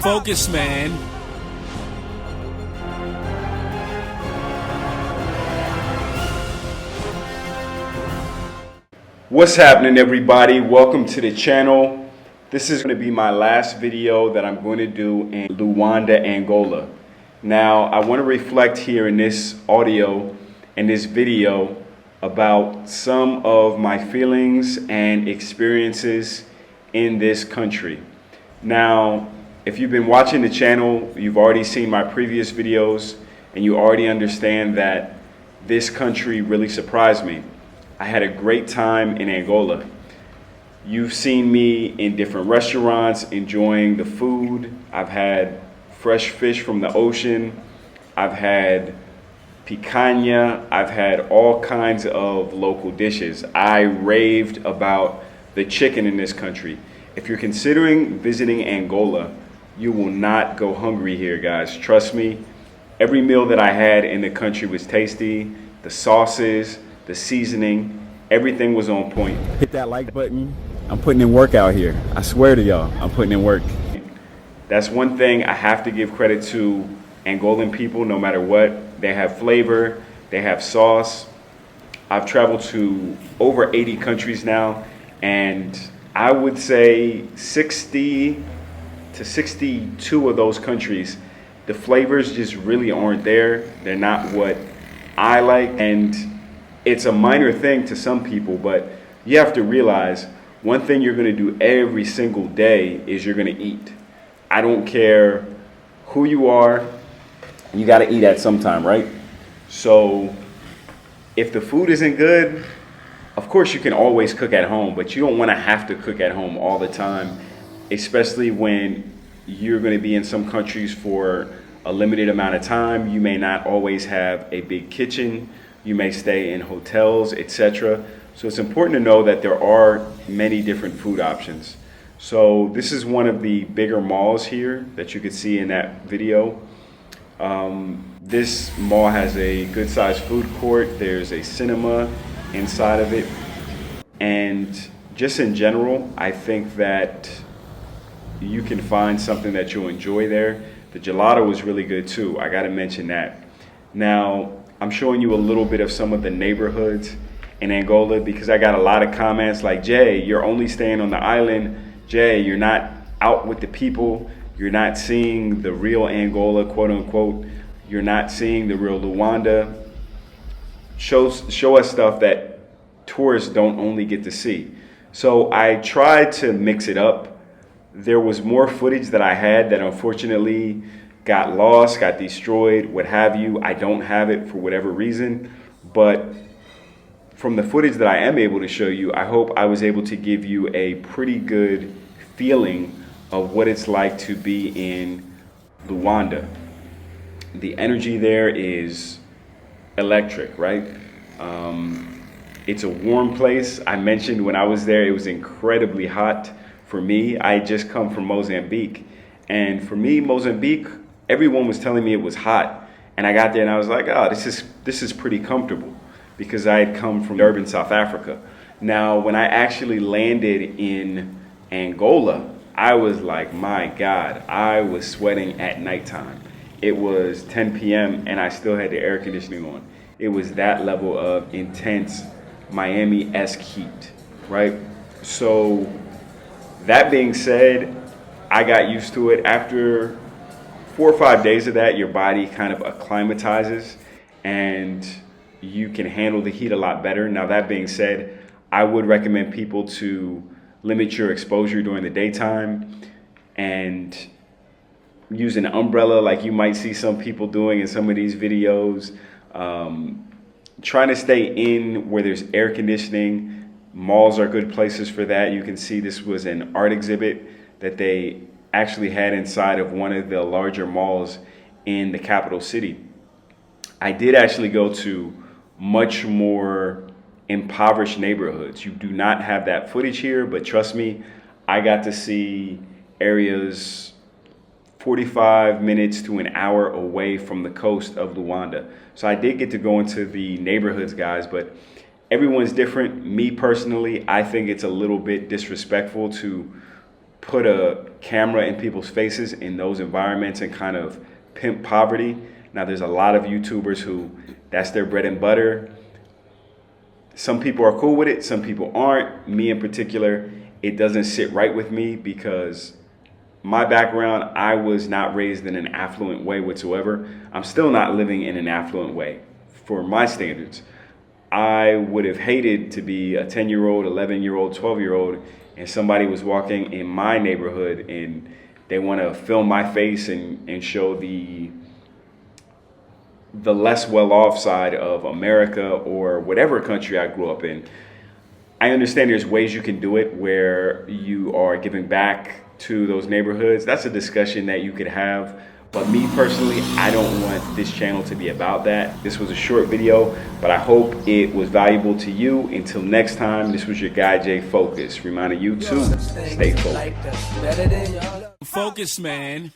focus, man. What's happening, everybody? Welcome to the channel. This is going to be my last video that I'm going to do in Luanda, Angola. Now, I want to reflect here in this audio and this video about some of my feelings and experiences in this country. Now, if you've been watching the channel, you've already seen my previous videos and you already understand that this country really surprised me. I had a great time in Angola. You've seen me in different restaurants enjoying the food. I've had fresh fish from the ocean. I've had picanha. I've had all kinds of local dishes. I raved about the chicken in this country. If you're considering visiting Angola, you will not go hungry here, guys. Trust me. Every meal that I had in the country was tasty. The sauces, the seasoning, everything was on point. Hit that like button. I'm putting in work out here. I swear to y'all, I'm putting in work. That's one thing I have to give credit to Angolan people, no matter what. They have flavor, they have sauce. I've traveled to over 80 countries now, and I would say 60 to 62 of those countries, the flavors just really aren't there. They're not what I like, and it's a minor thing to some people, but you have to realize one thing you're going to do every single day is you're going to eat. I don't care who you are, you got to eat at some time, right? So if the food isn't good, of course you can always cook at home, but you don't want to have to cook at home all the time, especially when you're going to be in some countries for a limited amount of time. You may not always have a big kitchen. You may stay in hotels, etc. So it's important to know that there are many different food options. So this is one of the bigger malls here that you could see in that video. This mall has a good sized food court. There's a cinema inside of it. And just in general, I think that you can find something that you'll enjoy there. The gelato was really good too. I gotta mention that. Now, I'm showing you a little bit of some of the neighborhoods in Angola because I got a lot of comments like, Jay, you're only staying on the island. Jay, you're not out with the people. You're not seeing the real Angola, quote unquote. You're not seeing the real Luanda. Show us stuff that tourists don't only get to see. So I tried to mix it up. There was more footage that I had that unfortunately got lost, got destroyed, what have you. I don't have it for whatever reason, but from the footage that I am able to show you, I hope I was able to give you a pretty good feeling of what it's like to be in Luanda. The energy there is electric, right? It's a warm place. I mentioned when I was there, it was incredibly hot for me. I had just come from Mozambique, and for me, Mozambique, everyone was telling me it was hot, and I got there and I was like, oh, this is pretty comfortable because I had come from Durban, South Africa. Now, when I actually landed in Angola, I was like, my God, I was sweating at nighttime. It was 10 p.m. and I still had the air conditioning on. It was that level of intense Miami-esque heat, right? So that being said, I got used to it. After 4 or 5 days of that, your body kind of acclimatizes and you can handle the heat a lot better. Now, that being said, I would recommend people to limit your exposure during the daytime and use an umbrella like you might see some people doing in some of these videos. Trying to stay in where there's air conditioning. Malls are good places for that. You can see this was an art exhibit that they actually had inside of one of the larger malls in the capital city. I did actually go to much more impoverished neighborhoods. You do not have that footage here, but trust me, I got to see areas 45 minutes to an hour away from the coast of Luanda. So I did get to go into the neighborhoods, guys, but everyone's different. Me personally, I think it's a little bit disrespectful to put a camera in people's faces in those environments and kind of pimp poverty. Now, there's a lot of YouTubers who that's their bread and butter. Some people are cool with it, some people aren't. Me in particular, it doesn't sit right with me because my background, I was not raised in an affluent way whatsoever. I'm still not living in an affluent way for my standards. I would have hated to be a 10-year-old, 11-year-old, 12-year-old, and somebody was walking in my neighborhood and they want to film my face and show the less well-off side of America or whatever country I grew up in. I understand there's ways you can do it where you are giving back to those neighborhoods. That's a discussion that you could have. But me personally, I don't want this channel to be about that. This was a short video, but I hope it was valuable to you. Until next time, this was your guy, Jay Focus. Reminding you to stay focused. Focus, man.